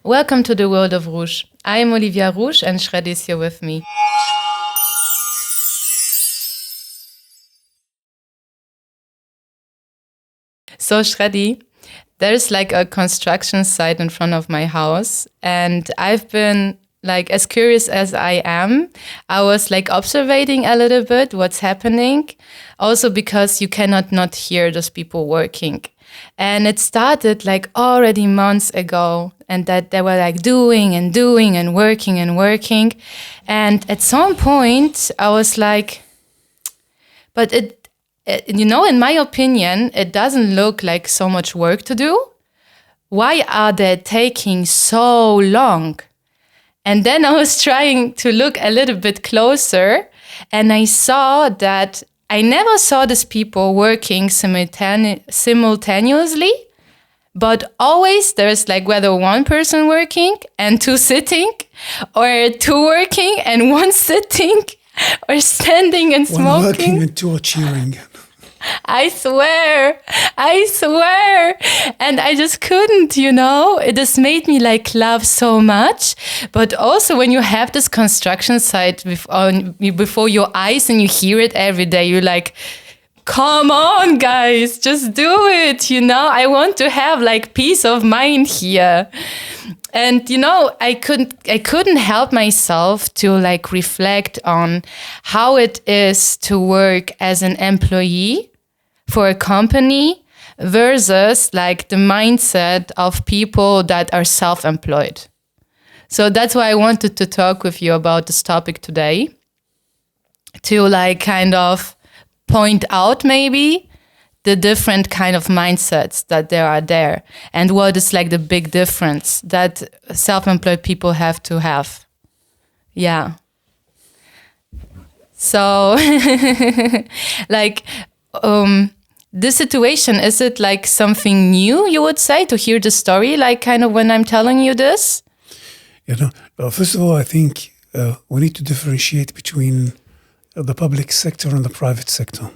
Welcome to the world of Rouge. I am Oliwia Rouge and Shredy is here with me. So Shredy, there's like a construction site in front of my house and I've been like as curious as I am, I was like observing a little bit what's happening. Also because you cannot not hear those people working. And it started like already months ago and that they were like doing and working and working. And at some point I was like, but it in my opinion, it doesn't look like so much work to do. Why are they taking so long? And then I was trying to look a little bit closer and I saw that I never saw these people working simultaneously, but always there's like whether one person working and two sitting, or two working and one sitting, or standing and smoking. One working and two are cheering. I swear. And I just couldn't, it just made me like laugh so much. But also when you have this construction site before your eyes and you hear it every day, you're like, come on, guys, just do it. I want to have like peace of mind here. And, I couldn't help myself to like reflect on how it is to work as an employee for a company versus like the mindset of people that are self-employed. So that's why I wanted to talk with you about this topic today, to like kind of point out maybe the different kind of mindsets that there are there and what is like the big difference that self-employed people have to have. Yeah. So like, this situation, is it like something new, you would say, to hear the story, like kind of when I'm telling you this? First of all, I think we need to differentiate between the public sector and the private sector.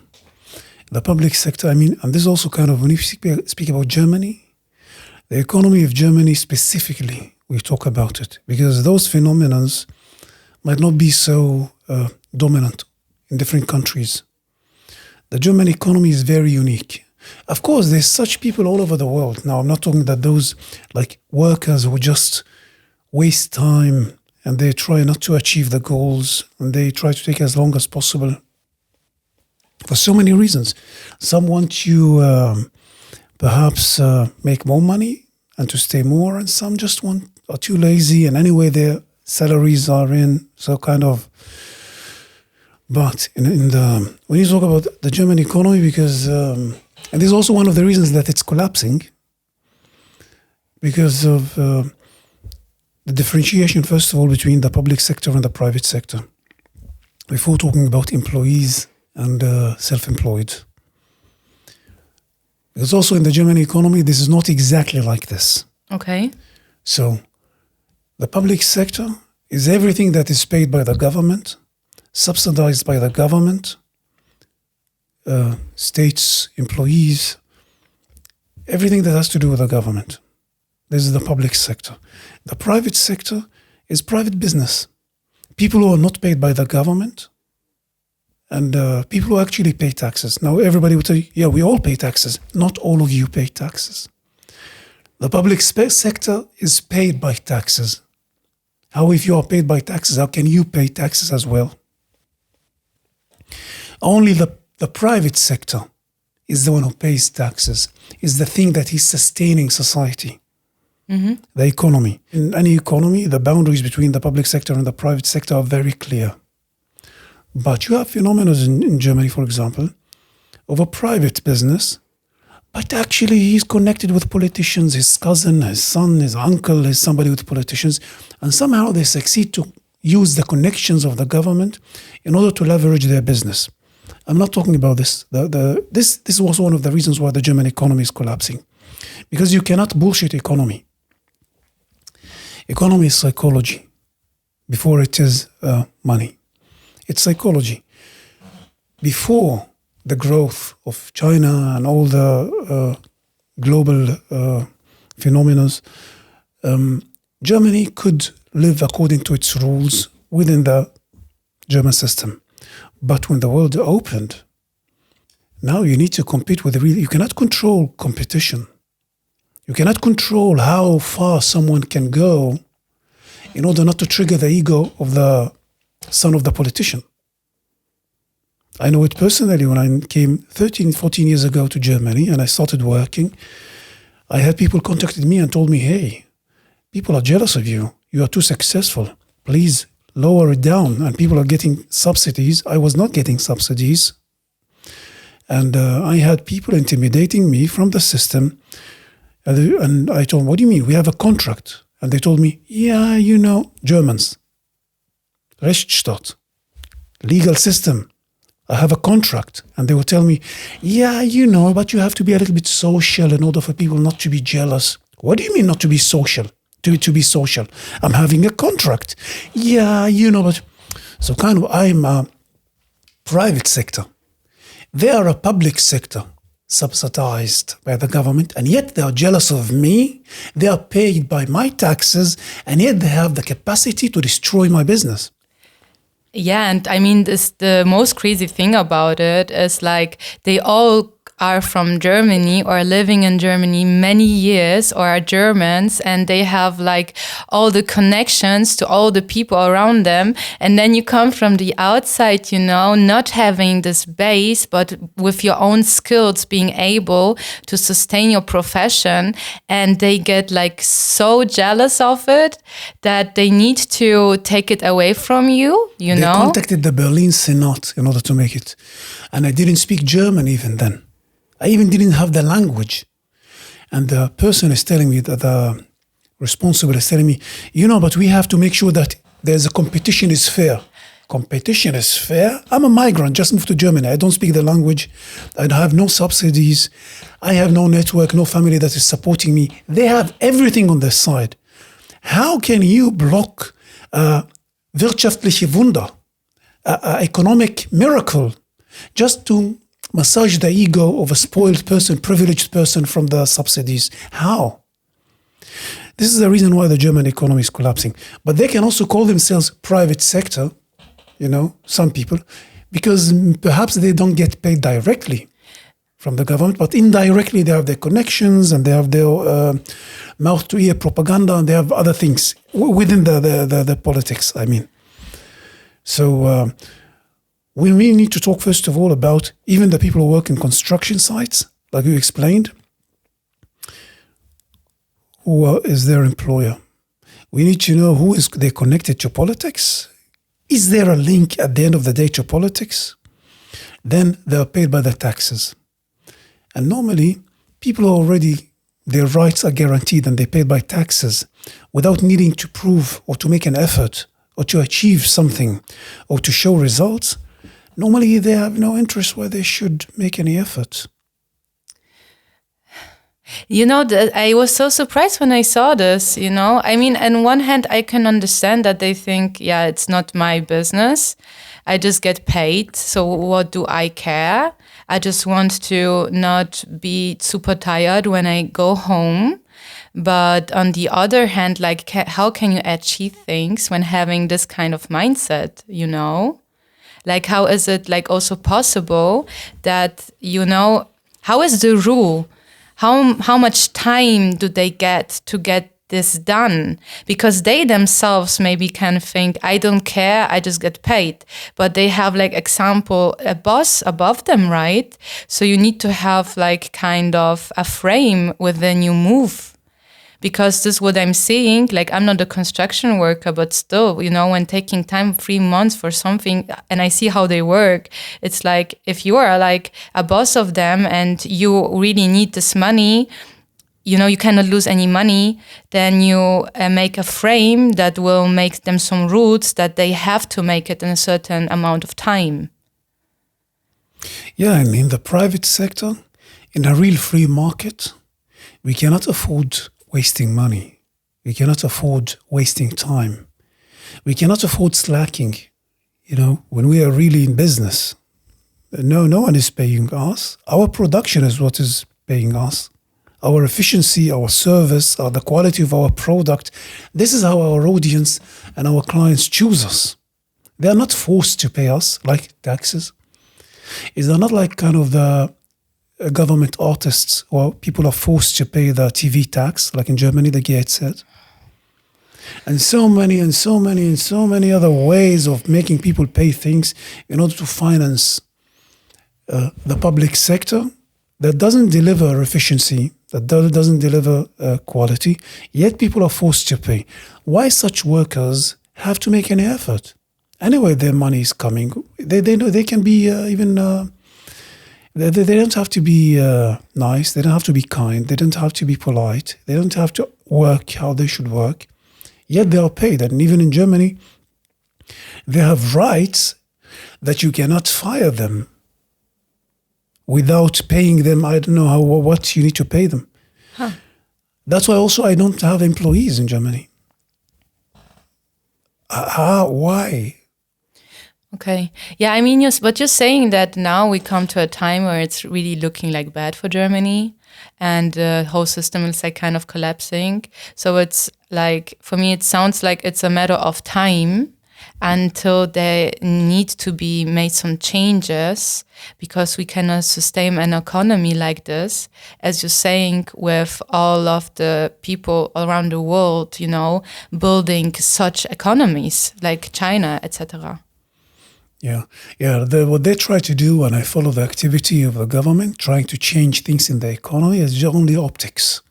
The public sector, and this is also kind of, when you speak about Germany, the economy of Germany specifically, we talk about it, because those phenomena might not be so dominant in different countries. The German economy is very unique. Of course, there's such people all over the world. Now, I'm not talking that those like workers who just waste time and they try not to achieve the goals and they try to take as long as possible for so many reasons. Some want to perhaps make more money and to stay more, and some just are too lazy, and anyway their salaries are in, so kind of. But when you talk about the German economy, because and this is also one of the reasons that it's collapsing, because of the differentiation, first of all, between the public sector and the private sector. Before talking about employees and self-employed. Because also in the German economy, this is not exactly like this. Okay. So the public sector is everything that is paid by the government, subsidized by the government, states, employees, everything that has to do with the government. This is the public sector. The private sector is private business. People who are not paid by the government and people who actually pay taxes. Now, everybody would say, yeah, we all pay taxes. Not all of you pay taxes. The public sector is paid by taxes. How, if you are paid by taxes, how can you pay taxes as well? Only the private sector is the one who pays taxes, is the thing that is sustaining society, the economy. In any economy, the boundaries between the public sector and the private sector are very clear. But you have phenomena in Germany, for example, of a private business, but actually he's connected with politicians, his cousin, his son, his uncle is somebody with politicians, and somehow they succeed to use the connections of the government in order to leverage their business. I'm not talking about this. This was one of the reasons why the German economy is collapsing. Because you cannot bullshit economy. Economy is psychology before it is money. It's psychology. Before the growth of China and all the global phenomena, Germany could live according to its rules within the German system. But when the world opened, now you need to compete with the real. You cannot control competition. You cannot control how far someone can go in order not to trigger the ego of the son of the politician. I know it personally. When I came 13, 14 years ago to Germany and I started working, I had people contacted me and told me, hey, people are jealous of you. You are too successful. Please lower it down. And people are getting subsidies. I was not getting subsidies. And I had people intimidating me from the system. And I told them, what do you mean? We have a contract. And they told me, yeah, Germans. Rechtsstaat. Legal system. I have a contract. And they would tell me, yeah, but you have to be a little bit social in order for people not to be jealous. What do you mean not to be social? To be social? I'm having a contract. Yeah, but... So I'm a private sector. They are a public sector, subsidized by the government, and yet they are jealous of me. They are paid by my taxes, and yet they have the capacity to destroy my business. Yeah, and I mean, the most crazy thing about it is like they all are from Germany or living in Germany many years or are Germans, and they have like all the connections to all the people around them. And then you come from the outside, not having this base, but with your own skills being able to sustain your profession. And they get like so jealous of it that they need to take it away from you, They contacted the Berlin Senate in order to make it. And I didn't speak German even then. I even didn't have the language. And the person is telling me, that the responsible is telling me, but we have to make sure that there's a competition is fair. Competition is fair? I'm a migrant, just moved to Germany. I don't speak the language. I have no subsidies. I have no network, no family that is supporting me. They have everything on their side. How can you block wirtschaftliche Wunder, economic miracle, just to massage the ego of a spoiled person, privileged person from the subsidies? How? This is the reason why the German economy is collapsing. But they can also call themselves private sector, some people, because perhaps they don't get paid directly from the government, but indirectly they have their connections and they have their mouth-to-ear propaganda, and they have other things within the politics, I mean. So we really need to talk, first of all, about even the people who work in construction sites, like you explained. Who is their employer? We need to know who is they connected to politics. Is there a link at the end of the day to politics? Then they are paid by the taxes. And normally, people are already, their rights are guaranteed and they paid by taxes without needing to prove or to make an effort or to achieve something or to show results. Normally, they have no interest where they should make any effort. I was so surprised when I saw this, I mean, on one hand, I can understand that they think, yeah, it's not my business. I just get paid. So what do I care? I just want to not be super tired when I go home. But on the other hand, like, how can you achieve things when having this kind of mindset, Like, how is it like also possible that, how is the rule? How much time do they get to get this done? Because they themselves maybe can think, I don't care, I just get paid. But they have like example, a boss above them, right? So you need to have like kind of a frame within you move. Because this is what I'm seeing, like I'm not a construction worker, but still, when taking time 3 months for something and I see how they work, it's like if you are like a boss of them and you really need this money, you cannot lose any money, then you make a frame that will make them some rules that they have to make it in a certain amount of time. Yeah, and in the private sector, in a real free market, we cannot afford wasting money. We cannot afford wasting time. We cannot afford slacking. When we are really in business, no one is paying us. Our production is what is paying us. our efficiency, our service, the quality of our product. This is how our audience and our clients choose us. They are not forced to pay us like taxes. They're not like kind of the government artists or people are forced to pay the TV tax, like in Germany, the Gate said. And so many other ways of making people pay things in order to finance the public sector that doesn't deliver efficiency, that doesn't deliver quality, yet people are forced to pay. Why such workers have to make any effort? Anyway, their money is coming. They know they can be they don't have to be nice. They don't have to be kind. They don't have to be polite. They don't have to work how they should work. Yet they are paid. And even in Germany, they have rights that you cannot fire them without paying them. I don't know what you need to pay them. Huh. That's why also I don't have employees in Germany. Why? Okay. Yeah, I mean, but you're saying that now we come to a time where it's really looking like bad for Germany and the whole system is like kind of collapsing. So it's like, for me, it sounds like it's a matter of time until there need to be made some changes because we cannot sustain an economy like this, as you're saying, with all of the people around the world, you know, building such economies like China, etc. Yeah. What they try to do, and I follow the activity of the government, trying to change things in the economy, is only optics.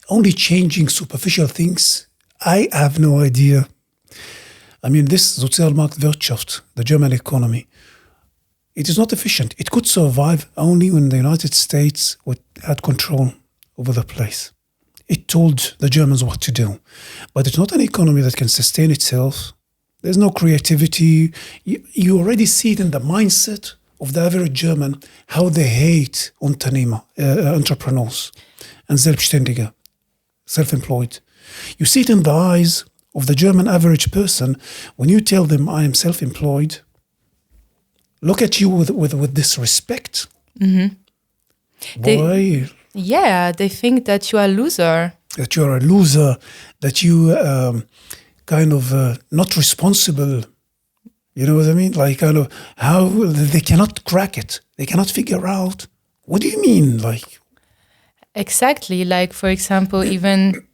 Only changing superficial things. I have no idea. I mean, this Sozialmarktwirtschaft, the German economy, it is not efficient. It could survive only when the United States had control over the place. It told the Germans what to do. But it's not an economy that can sustain itself. There's no creativity. You already see it in the mindset of the average German, how they hate Unternehmer, entrepreneurs, and Selbstständige, self-employed. You see it in the eyes of the German average person when you tell them, I am self-employed. Look at you with disrespect. Mm-hmm. Why? They think that you are a loser. That you are a loser, that you... kind of not responsible, you know what I mean? Like kind of how they cannot crack it. They cannot figure out, what do you mean? Like exactly. Like, for example, even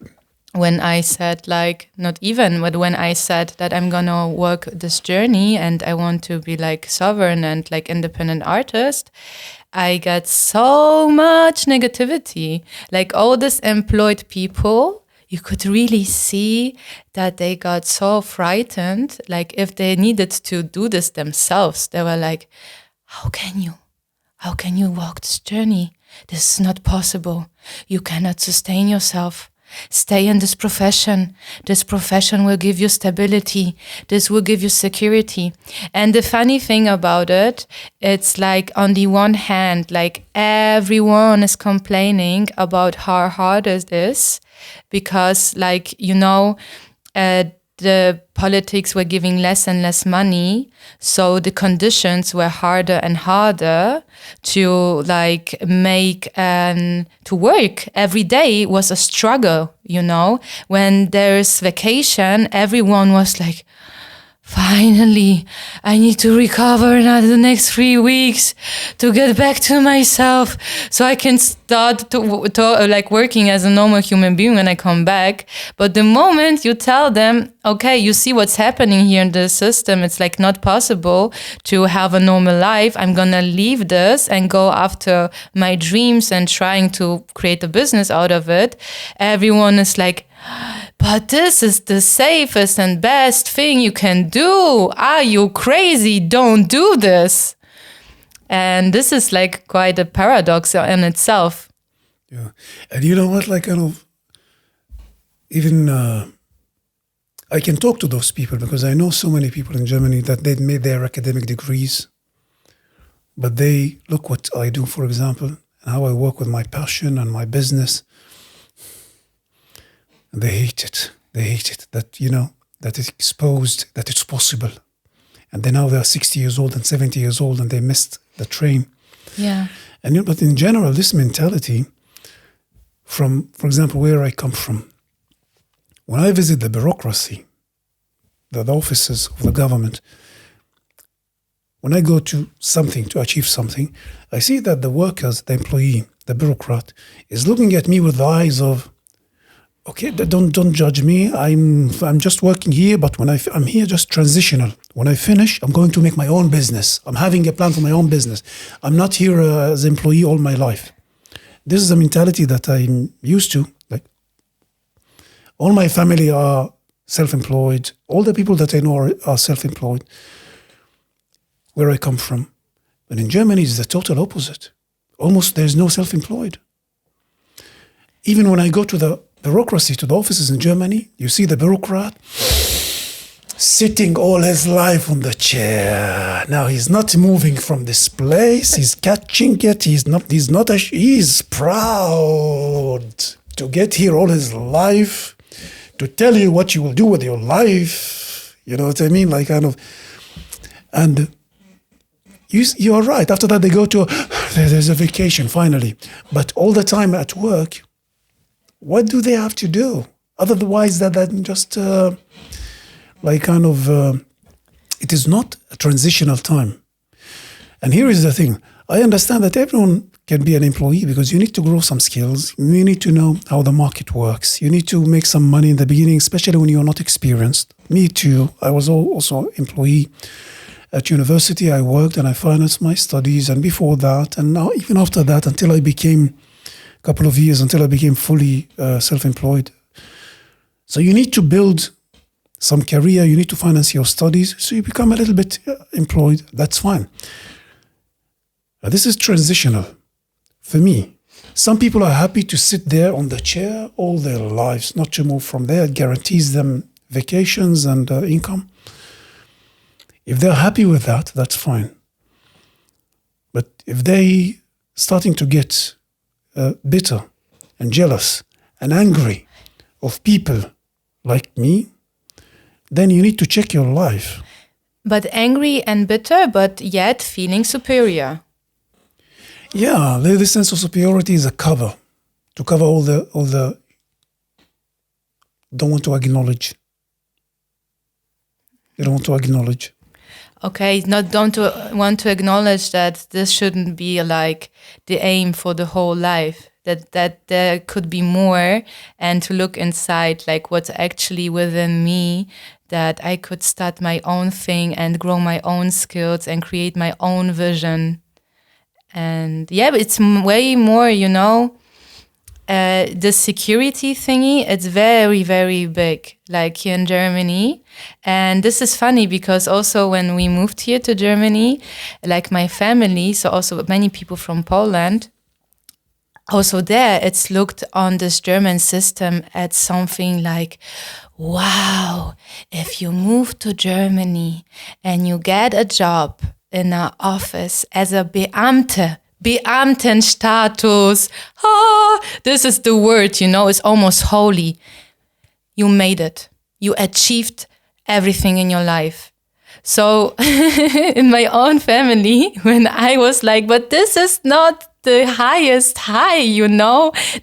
when I said when I said that I'm gonna work this journey and I want to be like sovereign and like independent artist, I got so much negativity. Like all these employed people, you could really see that they got so frightened. Like if they needed to do this themselves, they were like, how can you walk this journey? This is not possible. You cannot sustain yourself. Stay in this profession. This profession will give you stability. This will give you security. And the funny thing about it, it's like on the one hand, like everyone is complaining about how hard it is because like, you know, the politics were giving less and less money. So the conditions were harder and harder to like to work. Every day was a struggle, you know. When there's vacation, everyone was like, finally, I need to recover the next 3 weeks to get back to myself so I can start to like working as a normal human being when I come back. But the moment you tell them, okay, you see what's happening here in the system, it's like not possible to have a normal life. I'm gonna leave this and go after my dreams and trying to create a business out of it. Everyone is like, but this is the safest and best thing you can do. Are you crazy? Don't do this. And this is like quite a paradox in itself. Yeah. And you know what, like kind of, even I can talk to those people because I know so many people in Germany that they've made their academic degrees, but they look what I do, for example, and how I work with my passion and my business. And they hate it. They hate it that, you know, that it's exposed, that it's possible. And then now they are 60 years old and 70 years old and they missed the train. Yeah. And but in general, this mentality, from, for example, where I come from. When I visit the bureaucracy, the offices of the government, when I go to something, to achieve something, I see that the workers, the employee, the bureaucrat, is looking at me with the eyes of, okay, don't judge me. I'm just working here, but when I'm here just transitional. When I finish, I'm going to make my own business. I'm having a plan for my own business. I'm not here as an employee all my life. This is a mentality that I'm used to. Like, all my family are self-employed. All the people that I know are self-employed, where I come from. But in Germany, it's the total opposite. Almost there's no self-employed. Even when I go to the bureaucracy, to the offices in Germany, you see the bureaucrat sitting all his life on the chair. Now he's not moving from this place. He's catching it. He's proud to get here all his life, to tell you what you will do with your life. You know what I mean? Like, kind of, and you're right. After that, they go to, there's a vacation finally. But all the time at work, what do they have to do? Otherwise, that just it is not a transitional time. And here is the thing. I understand that everyone can be an employee because you need to grow some skills. You need to know how the market works. You need to make some money in the beginning, especially when you're not experienced. Me too. I was also employee at university. I worked and I financed my studies. And before that, and now even after that, until I became couple of years until I became fully self-employed. So you need to build some career, you need to finance your studies, so you become a little bit employed, that's fine. This is transitional for me. Some people are happy to sit there on the chair all their lives, not to move from there. It guarantees them vacations and income. If they're happy with that, that's fine. But if they starting to get bitter and jealous and angry of people like me, then you need to check your life. But angry and bitter, but yet feeling superior. Yeah, this sense of superiority is a cover to cover all the don't want to acknowledge. You don't want to acknowledge. Okay, don't want to acknowledge that this shouldn't be like the aim for the whole life, that there could be more, and to look inside like what's actually within me, that I could start my own thing and grow my own skills and create my own vision. And yeah, it's way more, the security thingy, it's very, very big, like here in Germany. And this is funny because also when we moved here to Germany, like my family, so also many people from Poland, also there it's looked on this German system as something like, wow, if you move to Germany and you get a job in an office as a Beamtenstatus. This is the word, it's almost holy. You made it. You achieved everything in your life. So in my own family, when I was like, but this is not the highest high,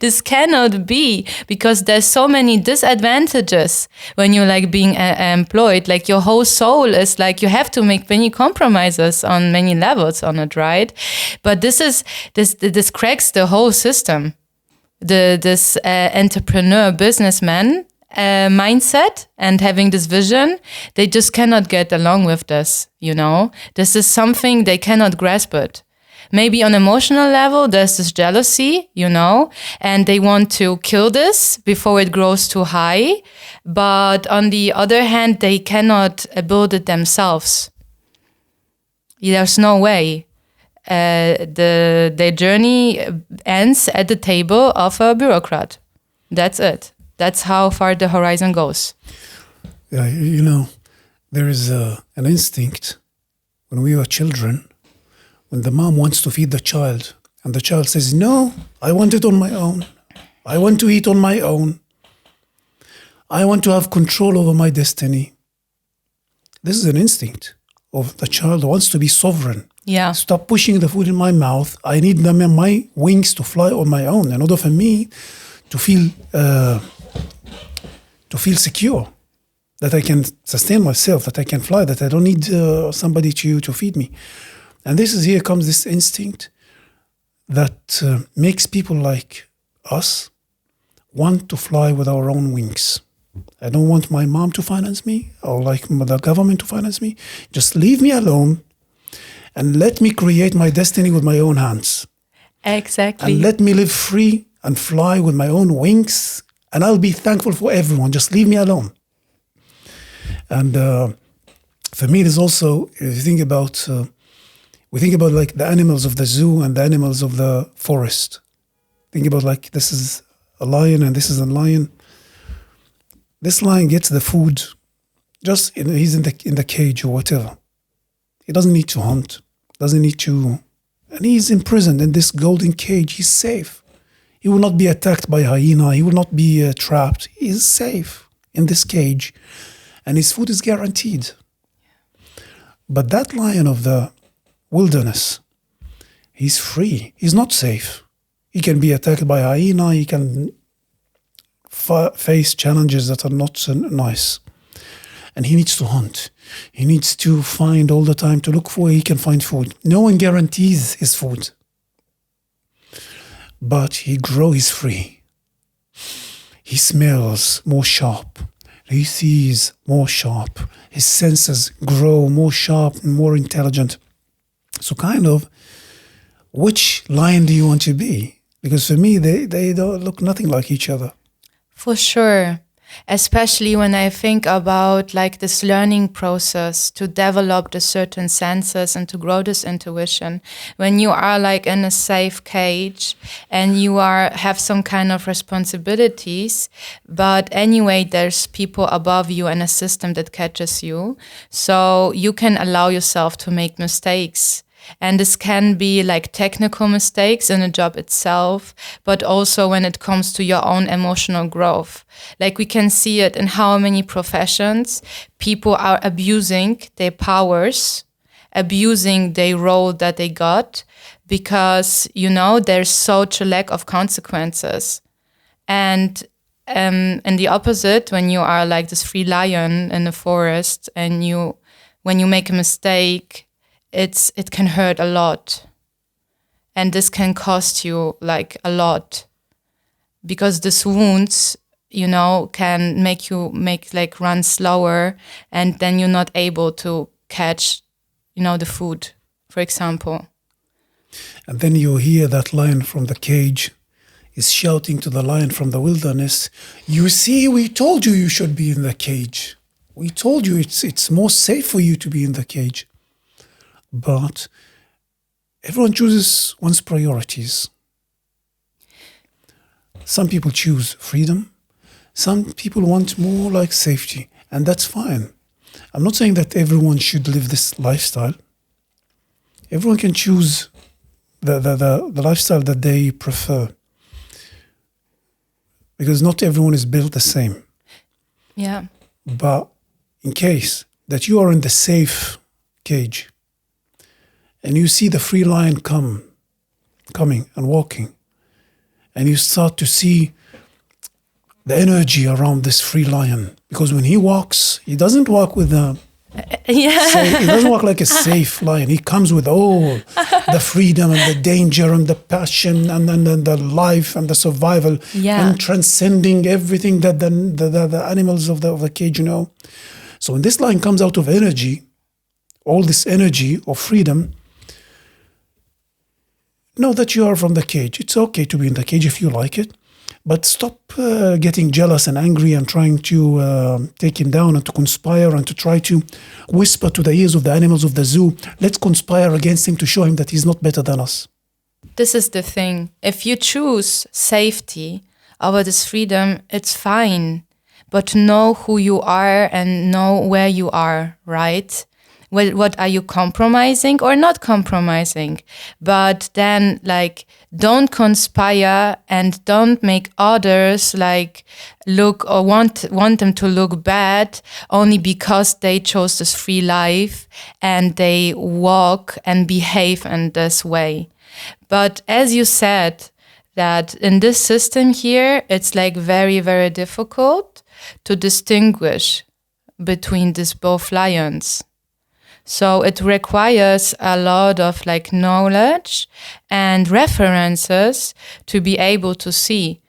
this cannot be, because there's so many disadvantages when you're like being employed. Like your whole soul is like, you have to make many compromises on many levels on it, right? But this cracks the whole system. This entrepreneur, businessman mindset and having this vision, they just cannot get along with this, This is something they cannot grasp it. Maybe on emotional level, there's this jealousy, and they want to kill this before it grows too high. But on the other hand, they cannot build it themselves. There's no way. Their journey ends at the table of a bureaucrat. That's it. That's how far the horizon goes. Yeah, there is an instinct when we were children, when the mom wants to feed the child, and the child says, no, I want it on my own. I want to eat on my own. I want to have control over my destiny. This is an instinct of the child who wants to be sovereign. Yeah. Stop pushing the food in my mouth. I need my wings to fly on my own. In order for me to feel secure, that I can sustain myself, that I can fly, that I don't need somebody to feed me. And here comes this instinct that makes people like us want to fly with our own wings. I don't want my mom to finance me or like the government to finance me. Just leave me alone and let me create my destiny with my own hands. Exactly. And let me live free and fly with my own wings. And I'll be thankful for everyone. Just leave me alone. And for me, there's also, if you think about, we think about like the animals of the zoo and the animals of the forest. Think about like this is a lion and this is a lion. This lion gets the food, he's in the cage or whatever. He doesn't need to hunt, and he's imprisoned in this golden cage. He's safe. He will not be attacked by a hyena. He will not be trapped. He is safe in this cage, and his food is guaranteed. But that lion of the wilderness, he's free. He's not safe. He can be attacked by a hyena. He can face challenges that are not so nice. And he needs to hunt. He needs to find all the time to look for where he can find food. No one guarantees his food. But he's free. He smells more sharp. He sees more sharp. His senses grow more sharp and more intelligent. So kind of, which lion do you want to be? Because for me, they don't look nothing like each other. For sure. Especially when I think about like this learning process to develop the certain senses and to grow this intuition. When you are like in a safe cage and you have some kind of responsibilities, but anyway, there's people above you and a system that catches you. So you can allow yourself to make mistakes. And this can be like technical mistakes in a job itself, but also when it comes to your own emotional growth. Like we can see it in how many professions people are abusing their powers, abusing their role that they got, because, there's such a lack of consequences. And the opposite, when you are like this free lion in the forest and when you make a mistake, it can hurt a lot. And this can cost you like a lot, because these wounds, can make you run slower, and then you're not able to catch, the food, for example. And then you hear that lion from the cage is shouting to the lion from the wilderness, "You see, we told you should be in the cage. We told you it's more safe for you to be in the cage." But everyone chooses one's priorities. Some people choose freedom. Some people want more like safety, and that's fine. I'm not saying that everyone should live this lifestyle. Everyone can choose the lifestyle that they prefer, because not everyone is built the same. Yeah. But in case that you are in the safe cage, and you see the free lion coming and walking, and you start to see the energy around this free lion. Because when he walks, he doesn't walk with he doesn't walk like a safe lion. He comes with all the freedom and the danger and the passion and the life and the survival, and transcending everything that the animals of the cage know. So when this lion comes out of energy, all this energy of freedom, know that you are from the cage. It's okay to be in the cage if you like it, but stop getting jealous and angry and trying to take him down and to conspire and to try to whisper to the ears of the animals of the zoo. Let's conspire against him to show him that he's not better than us. This is the thing. If you choose safety over this freedom, it's fine. But know who you are and know where you are, right? What are you compromising or not compromising? But then, don't conspire and don't make others look or want them to look bad only because they chose this free life and they walk and behave in this way. But as you said, that in this system here, it's like very, very difficult to distinguish between these both lions. So it requires a lot of like knowledge and references to be able to see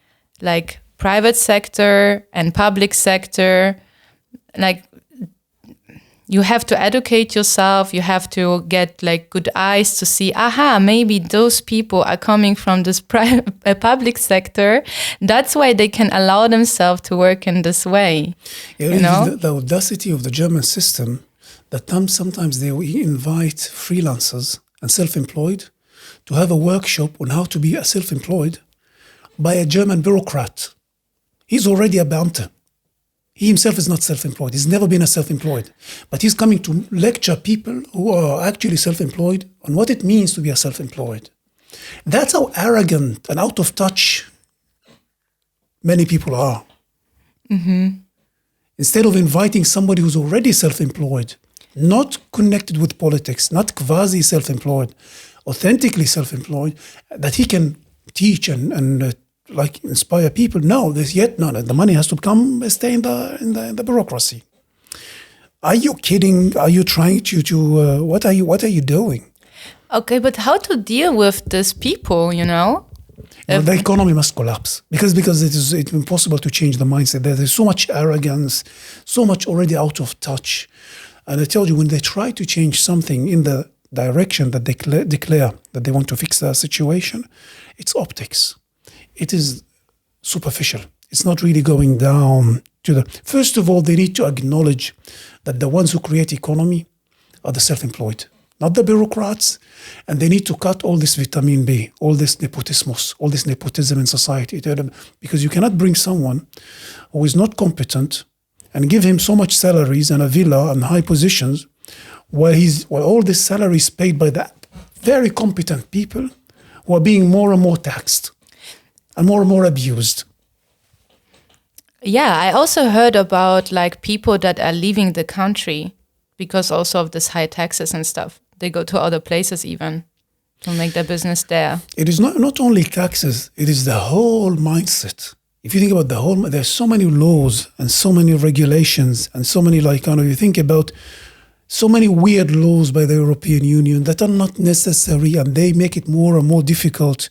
like private sector and public sector. Like you have to educate yourself. You have to get like good eyes to see, maybe those people are coming from this public sector. That's why they can allow themselves to work in this way. Yeah, you know? The audacity of the German system, that sometimes they invite freelancers and self-employed to have a workshop on how to be a self-employed by a German bureaucrat. He's already a Beamte. He himself is not self-employed. He's never been a self-employed. But he's coming to lecture people who are actually self-employed on what it means to be a self-employed. That's how arrogant and out of touch many people are. Mm-hmm. Instead of inviting somebody who's already self-employed, not connected with politics, not quasi self-employed, authentically self-employed, that he can teach and like inspire people. No, there's yet none. The money has to stay in the bureaucracy. Are you kidding? Are you trying to what are you doing? Okay, but how to deal with these people, you know? Well, the economy must collapse because it's impossible to change the mindset. There's so much arrogance, so much already out of touch. And I tell you, when they try to change something in the direction that they declare that they want to fix the situation, it's optics. It is superficial. It's not really going down to the... First of all, they need to acknowledge that the ones who create economy are the self-employed, not the bureaucrats. And they need to cut all this vitamin B, all this nepotism in society. Because you cannot bring someone who is not competent and give him so much salaries and a villa and high positions while all this salary is paid by the very competent people who are being more and more taxed and more abused. Yeah, I also heard about like people that are leaving the country because also of this high taxes and stuff. They go to other places even to make their business there. It is not only taxes, it is the whole mindset. If you think about there's so many laws and so many regulations and so many you think about so many weird laws by the European Union that are not necessary, and they make it more and more difficult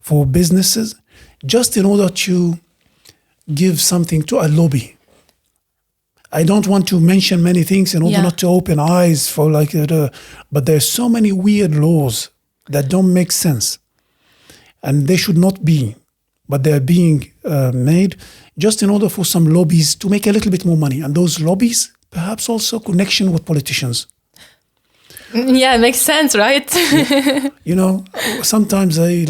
for businesses just in order to give something to a lobby. I don't want to mention many things in order not to open eyes for but there's so many weird laws that don't make sense, and they should not be, but they're being made just in order for some lobbies to make a little bit more money, and those lobbies perhaps also connection with politicians. Yeah, it makes sense, right? Sometimes I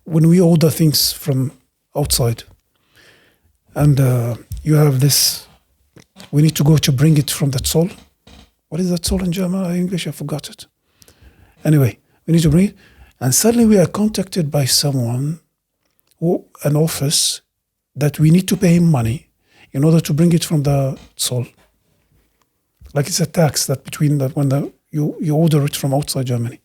when we order things from outside, and you have this, we need to go to bring it from the Zoll. What is that Zoll in German or English? I forgot it. Anyway, we need to bring it. And suddenly we are contacted by someone, an office, that we need to pay him money in order to bring it from the Zoll. Like it's a tax that when you order it from outside Germany.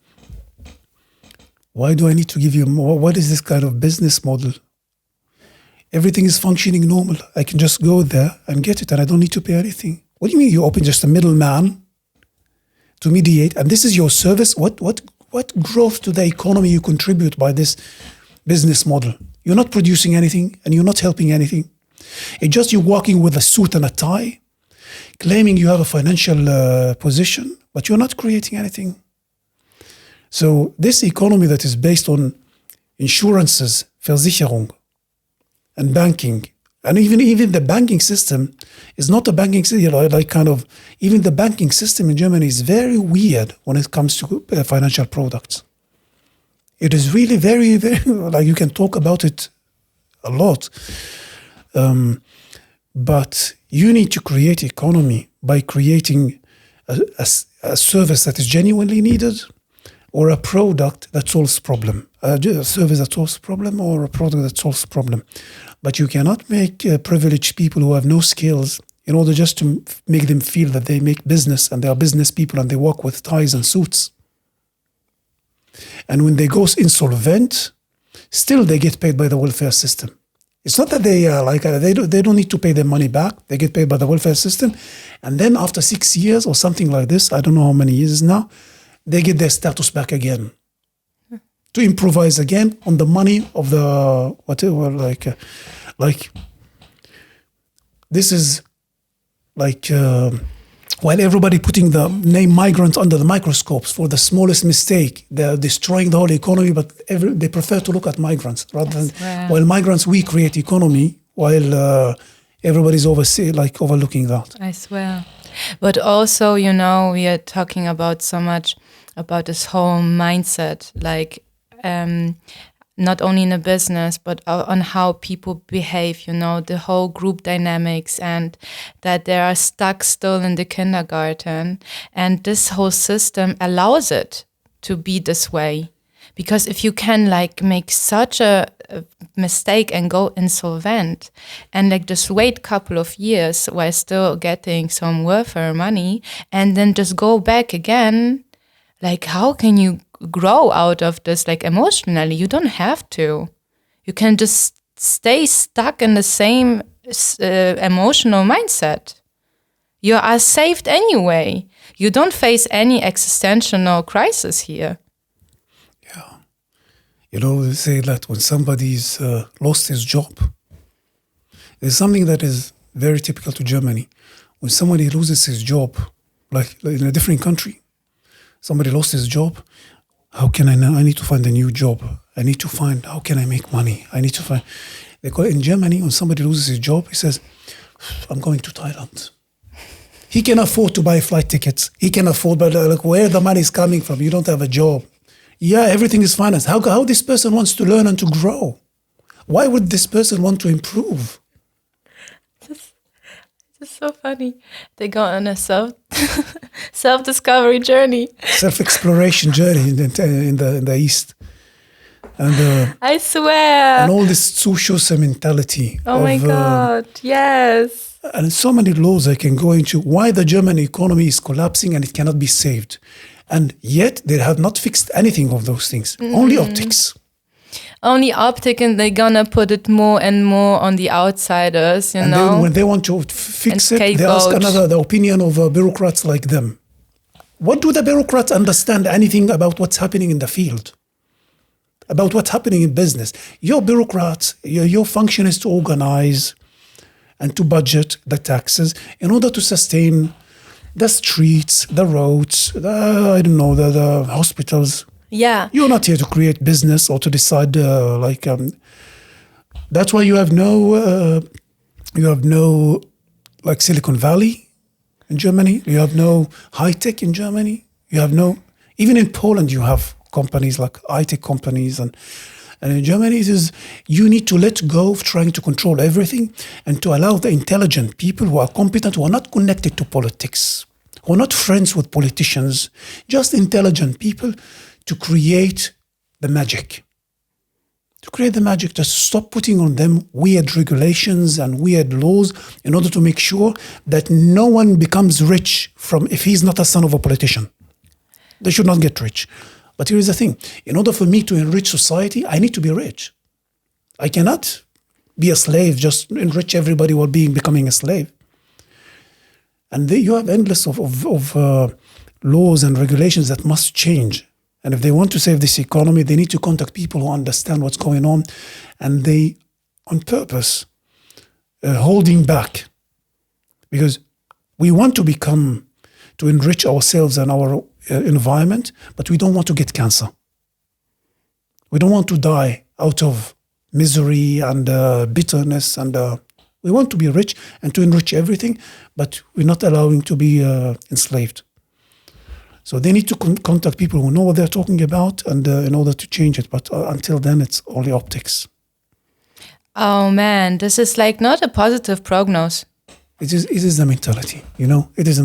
Why do I need to give you more? What is this kind of business model? Everything is functioning normal. I can just go there and get it, and I don't need to pay anything. What do you mean you open just a middleman to mediate, and this is your service? What growth to the economy you contribute by this business model? You're not producing anything, and you're not helping anything. It's just you walking with a suit and a tie, claiming you have a financial position, but you're not creating anything. So this economy that is based on insurances, Versicherung, and banking, and even the banking system is not a banking system. Even the banking system in Germany is very weird when it comes to financial products. It is really very, very, you can talk about it a lot. But you need to create economy by creating a service that is genuinely needed, or a product that solves problem, a service that solves problem, or a product that solves problem. But you cannot make privileged people who have no skills in order just to make them feel that they make business and they are business people and they work with ties and suits. And when they go insolvent, still they get paid by the welfare system. It's not that they don't need to pay their money back. They get paid by the welfare system. And then after 6 years or something like this, I don't know how many years now, they get their status back again. To improvise again on the money of the whatever, like this is like while everybody putting the name migrants under the microscopes for the smallest mistake, they're destroying the whole economy. But they prefer to look at migrants rather than while migrants we create economy, while everybody's overlooking that. I swear. But also, we are talking about so much about this whole mindset, like. Not only in a business, but on how people behave, the whole group dynamics, and that they are stuck still in the kindergarten. And this whole system allows it to be this way. Because if you can make such a mistake and go insolvent and just wait a couple of years while still getting some welfare money and then just go back again, how can you grow out of this emotionally? You don't have to. You can just stay stuck in the same emotional mindset. You are saved anyway. You don't face any existential crisis here. Yeah. They say that when somebody's lost his job, there's something that is very typical to Germany. When somebody loses his job, in a different country, somebody lost his job, how can I now? I need to find a new job. I need to find, how can I make money? They call it in Germany, when somebody loses his job, he says, I'm going to Thailand. He can afford to buy flight tickets. He can afford, but where the money is coming from? You don't have a job. Yeah, everything is financed. How this person wants to learn and to grow? Why would this person want to improve? It's so funny. They go on a self-discovery journey. Self-exploration journey in the East. And I swear. And all this social mentality. Oh my God, yes. And so many laws I can go into why the German economy is collapsing and it cannot be saved. And yet they have not fixed anything of those things. Only optics. Only optic, and they're gonna put it more and more on the outsiders, and then when they want to fix it, they ask the opinion of bureaucrats like them. What do the bureaucrats understand anything about what's happening in the field? About what's happening in business? Your bureaucrats, your function is to organize and to budget the taxes in order to sustain the streets, the roads, the hospitals. Yeah. You're not here to create business or to decide that's why you have no Silicon Valley in Germany. You have no high tech in Germany. You have even in Poland you have companies like high tech companies and in Germany it is you need to let go of trying to control everything and to allow the intelligent people who are competent, who are not connected to politics, who are not friends with politicians, just intelligent people to create the magic. To stop putting on them weird regulations and weird laws in order to make sure that no one becomes rich if he's not a son of a politician. They should not get rich. But here is the thing. In order for me to enrich society, I need to be rich. I cannot be a slave, just enrich everybody while becoming a slave. And you have endless of laws and regulations that must change. And if they want to save this economy, they need to contact people who understand what's going on. And they, on purpose, holding back. Because we want to enrich ourselves and our environment, but we don't want to get cancer. We don't want to die out of misery and bitterness. And we want to be rich and to enrich everything, but we're not allowing to be enslaved. So they need to contact people who know what they're talking about and in order to change it. But until then, it's only optics. Oh, man, this is not a positive prognosis. It is the mentality, It is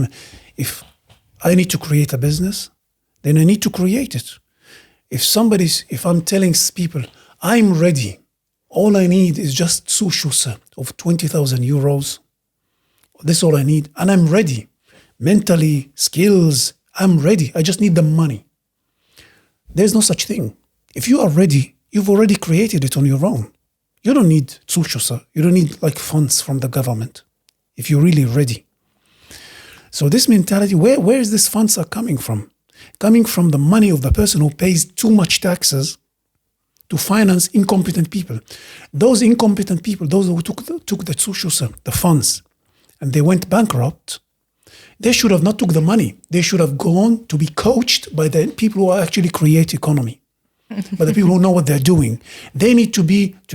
if I need to create a business, then I need to create it. If I'm telling people, I'm ready, all I need is just social of 20,000 euros. That's all I need. And I'm ready. Mentally, skills, I'm ready. I just need the money. There's no such thing. If you are ready, you've already created it on your own. You don't need Zuschüsse. You don't need like funds from the government if you're really ready. So this mentality, where is this funds are coming from? Coming from the money of the person who pays too much taxes to finance incompetent people. Those incompetent people, those who took the Zuschüsse, the funds, and they went bankrupt, they should have not took the money. They should have gone to be coached by the people who actually create economy. But the people who know what they're doing, they need to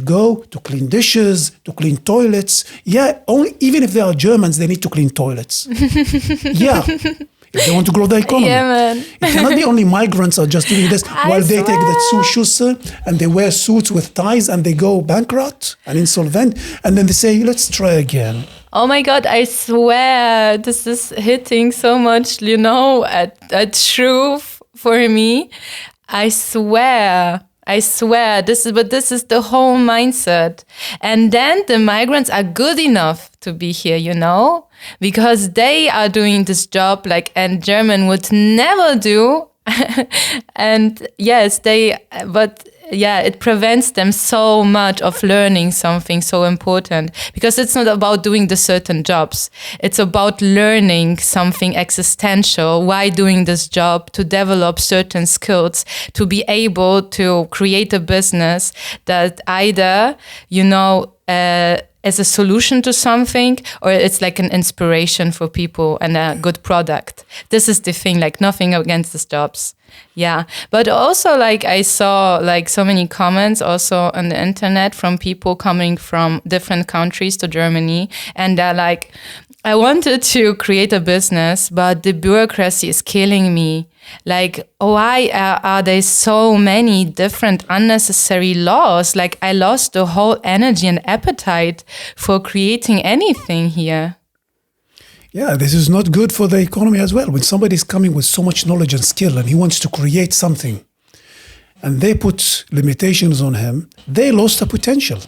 go to clean dishes, to clean toilets. Yeah, even if they are Germans, they need to clean toilets. Yeah, if they want to grow the economy. Yeah, man. It cannot be only migrants are just doing this while they take the Zuschüsse and they wear suits with ties and they go bankrupt and insolvent. And then they say, let's try again. Oh my God, I swear this is hitting so much, a truth for me. I swear, this is the whole mindset. And then the migrants are good enough to be here, because they are doing this job and German would never do. And yes, it prevents them so much of learning something so important, because it's not about doing the certain jobs. It's about learning something existential. Why doing this job? To develop certain skills, to be able to create a business that either, as a solution to something, or it's like an inspiration for people and a good product. This is the thing, nothing against these jobs. Yeah. But also I saw so many comments also on the internet from people coming from different countries to Germany. And they're I wanted to create a business, but the bureaucracy is killing me. Why are there so many different unnecessary laws? I lost the whole energy and appetite for creating anything here. Yeah, this is not good for the economy as well. When somebody is coming with so much knowledge and skill and he wants to create something and they put limitations on him, they lost the potential.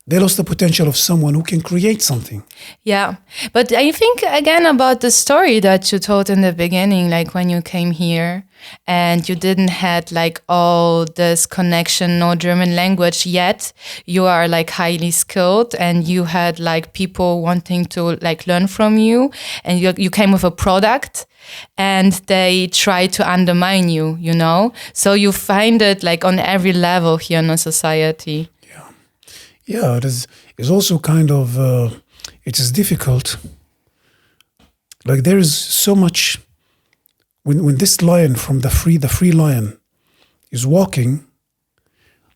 They lost the potential of someone who can create something. Yeah. But I think, again, about the story that you told in the beginning, when you came here and you didn't had all this connection, no German language, yet you are highly skilled and you had people wanting to learn from you, and you came with a product and they try to undermine you, So you find it on every level here in our society. Yeah, it is. It's also kind of, it is difficult. There is so much, when this lion from the free lion is walking,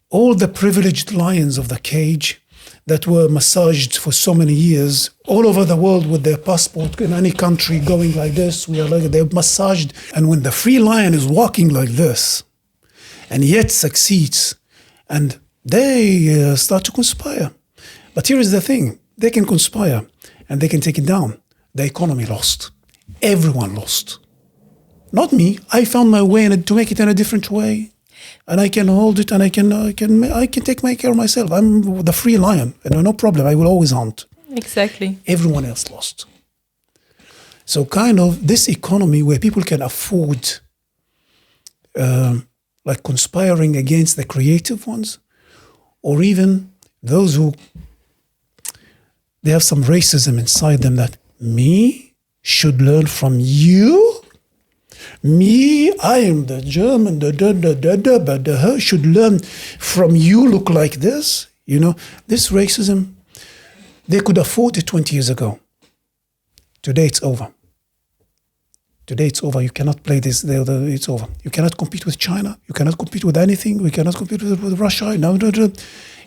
all the privileged lions of the cage that were massaged for so many years, all over the world with their passport in any country going like this, they're massaged. And when the free lion is walking like this, and yet succeeds, and they start to conspire. But here is the thing. They can conspire and they can take it down. The economy lost. Everyone lost. Not me. I found my way to make it in a different way. And I can hold it and I can take my care of myself. I'm the free lion. And no problem. I will always hunt. Exactly. Everyone else lost. So kind of this economy where people can afford conspiring against the creative ones, or even those who, they have some racism inside them that me should learn from you. Me, I am the German, but her should learn from you, look like this. This racism, they could afford it 20 years ago. Today it's over. Today it's over. You cannot play this. It's over. You cannot compete with China. You cannot compete with anything. We cannot compete with Russia. No.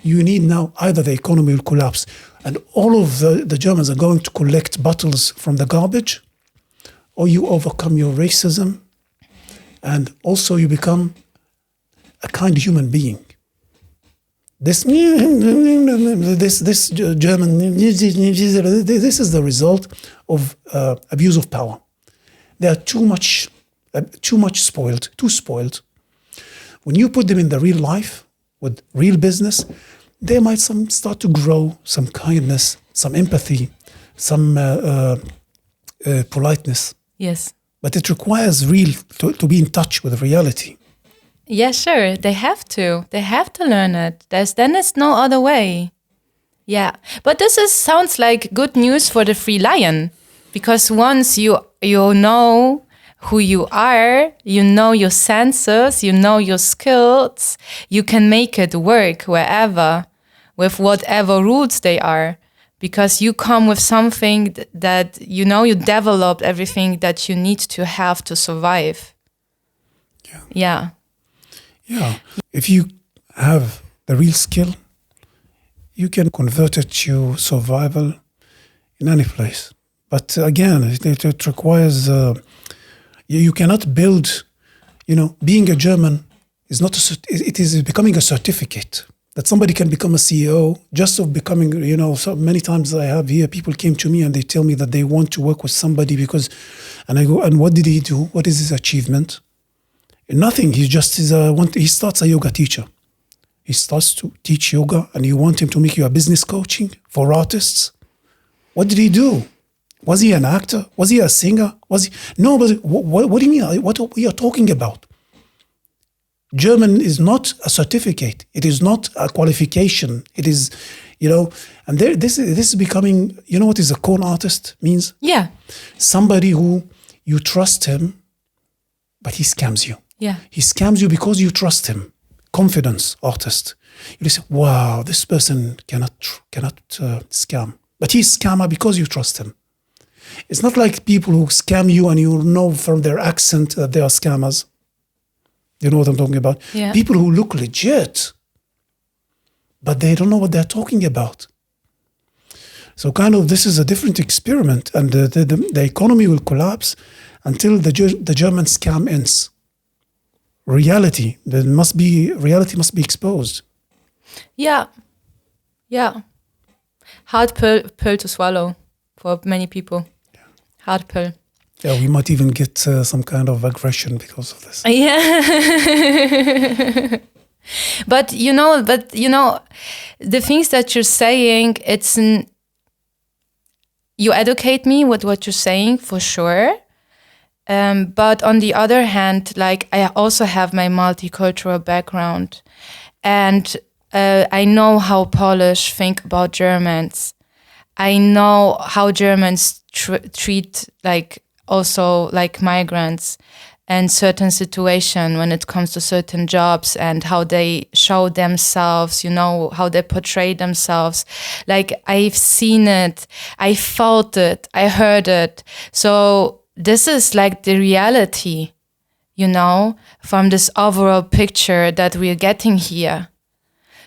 You need now either the economy will collapse and all of the Germans are going to collect bottles from the garbage, or you overcome your racism and also you become a kind human being. This German, this is the result of abuse of power. They are too much spoiled, too spoiled. When you put them in the real life with real business, they might start to grow some kindness, some empathy, some politeness. Yes. But it requires to be in touch with reality. Yeah, sure. They have to. They have to learn it. There's no other way. Yeah. But sounds like good news for the free lion. Because once you know who you are, you know your senses, you know your skills, you can make it work wherever, with whatever rules they are. Because you come with something that, you know, you developed everything that you need to have to survive. Yeah. Yeah. If you have the real skill, you can convert it to survival in any place. But again, it requires, you cannot build, being a German is not, it is becoming a certificate that somebody can become a CEO just of becoming, so many times I have here, people came to me and they tell me that they want to work with somebody because, and I go, and what did he do? What is his achievement? Nothing. He just is he starts a yoga teacher. He starts to teach yoga and you want him to make you a business coaching for artists. What did he do? Was he an actor? Was he a singer? No, but what do you mean? What are we talking about? German is not a certificate. It is not a qualification. It is, and this is becoming, what is a con artist means? Yeah. Somebody who you trust him, but he scams you. Yeah. He scams you because you trust him. Confidence artist. You say, wow, this person cannot scam. But he's scammer because you trust him. It's not like people who scam you and you know from their accent that they are scammers. You know what I'm talking about? Yeah. People who look legit, but they don't know what they're talking about. So this is a different experiment, and the economy will collapse until the German scam ends. Reality must be exposed. Yeah. Hard pill to swallow for many people. Yeah. Hard pill. Yeah, we might even get some kind of aggression because of this. Yeah. but the things that you're saying, you educate me with what you're saying for sure. But on the other hand, like I also have my multicultural background, and I know how Polish think about Germans. I know how Germans treat also migrants and certain situation when it comes to certain jobs and how they show themselves, how they portray themselves. Like I've seen it, I felt it, I heard it. So this is like the reality, from this overall picture that we're getting here.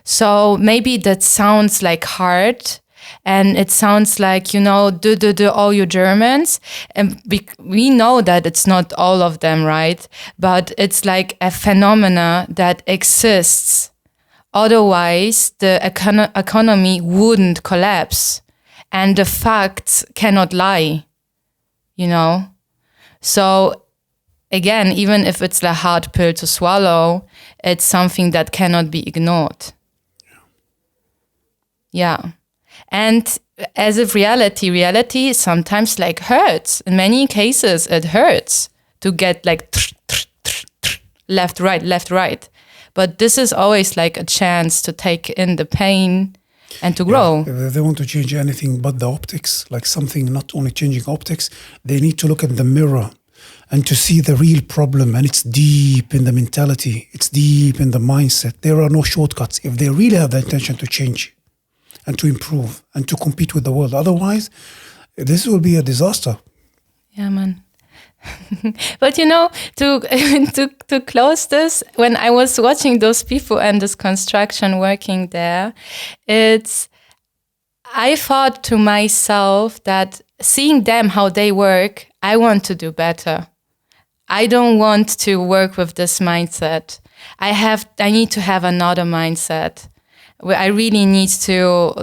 So maybe that sounds like hard, and it sounds like, do all you Germans. And we know that it's not all of them, right? But it's like a phenomena that exists. Otherwise, the economy wouldn't collapse. And the facts cannot lie, So again, even if it's a hard pill to swallow, it's something that cannot be ignored. Yeah. And as if reality sometimes hurts. In many cases, it hurts to get left, right. But this is always a chance to take in the pain and to grow. Yeah, if they want to change anything but the optics, something not only changing optics, they need to look in the mirror and to see the real problem. And it's deep in the mentality. It's deep in the mindset. There are no shortcuts if they really have the intention to change and to improve and to compete with the world. Otherwise, this will be a disaster. Yeah, man. But to close this, when I was watching those people and this construction working there, I thought to myself that seeing them, how they work, I want to do better. I don't want to work with this mindset. I need to have another mindset. I really need to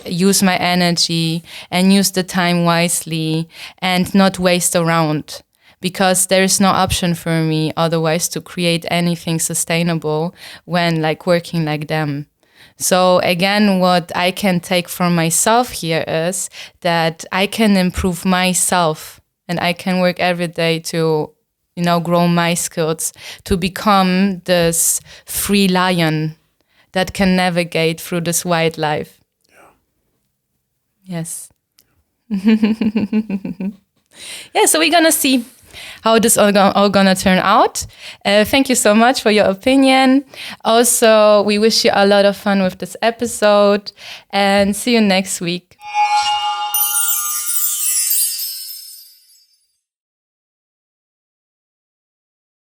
use my energy and use the time wisely and not waste around, because there is no option for me otherwise to create anything sustainable when working like them. So again, what I can take from myself here is that I can improve myself and I can work every day to grow my skills to become this free lion that can navigate through this wild life. Yes. Yeah, so we're going to see how this all going to turn out. Thank you so much for your opinion. Also, we wish you a lot of fun with this episode and see you next week.